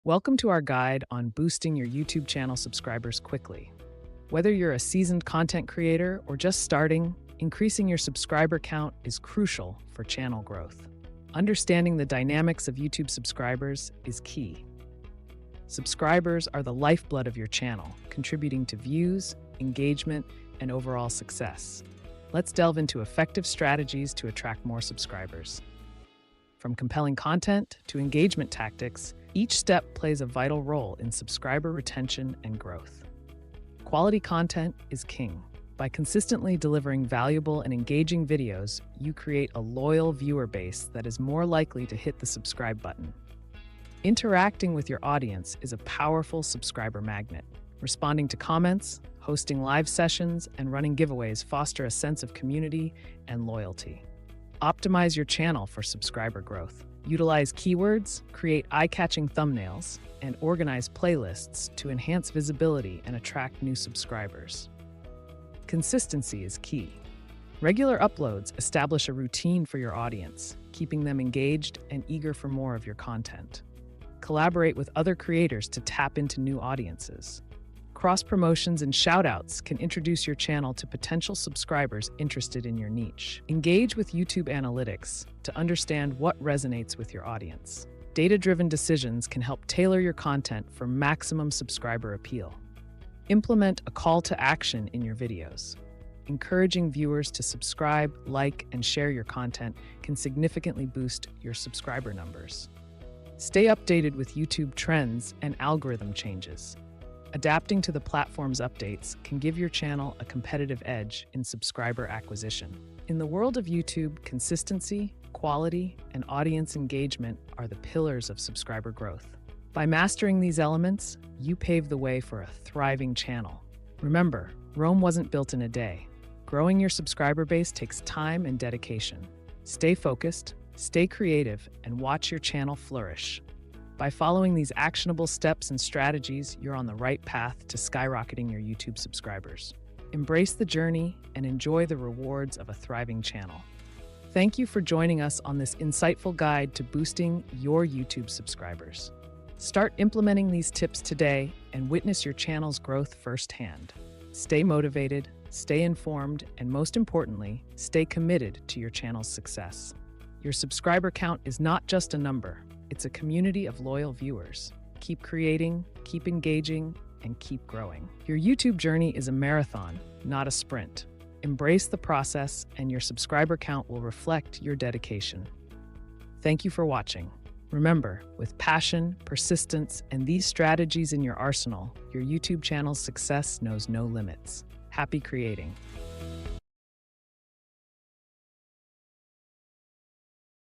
Welcome to our guide on boosting your YouTube channel subscribers quickly. Whether you're a seasoned content creator or just starting, increasing your subscriber count is crucial for channel growth. Understanding the dynamics of YouTube subscribers is key. Subscribers are the lifeblood of your channel, contributing to views, engagement, and overall success. Let's delve into effective strategies to attract more subscribers. From compelling content to engagement tactics, each step plays a vital role in subscriber retention and growth. Quality content is king. By consistently delivering valuable and engaging videos, you create a loyal viewer base that is more likely to hit the subscribe button. Interacting with your audience is a powerful subscriber magnet. Responding to comments, hosting live sessions, and running giveaways foster a sense of community and loyalty. Optimize your channel for subscriber growth. Utilize keywords, create eye-catching thumbnails, and organize playlists to enhance visibility and attract new subscribers. Consistency is key. Regular uploads establish a routine for your audience, keeping them engaged and eager for more of your content. Collaborate with other creators to tap into new audiences. Cross-promotions and shout-outs can introduce your channel to potential subscribers interested in your niche. Engage with YouTube analytics to understand what resonates with your audience. Data-driven decisions can help tailor your content for maximum subscriber appeal. Implement a call to action in your videos. Encouraging viewers to subscribe, like, and share your content can significantly boost your subscriber numbers. Stay updated with YouTube trends and algorithm changes. Adapting to the platform's updates can give your channel a competitive edge in subscriber acquisition. In the world of YouTube, consistency, quality, and audience engagement are the pillars of subscriber growth. By mastering these elements, you pave the way for a thriving channel. Remember, Rome wasn't built in a day. Growing your subscriber base takes time and dedication. Stay focused, stay creative, and watch your channel flourish. By following these actionable steps and strategies, you're on the right path to skyrocketing your YouTube subscribers. Embrace the journey and enjoy the rewards of a thriving channel. Thank you for joining us on this insightful guide to boosting your YouTube subscribers. Start implementing these tips today and witness your channel's growth firsthand. Stay motivated, stay informed, and most importantly, stay committed to your channel's success. Your subscriber count is not just a number. It's a community of loyal viewers. Keep creating, keep engaging, and keep growing. Your YouTube journey is a marathon, not a sprint. Embrace the process, and your subscriber count will reflect your dedication. Thank you for watching. Remember, with passion, persistence, and these strategies in your arsenal, your YouTube channel's success knows no limits. Happy creating!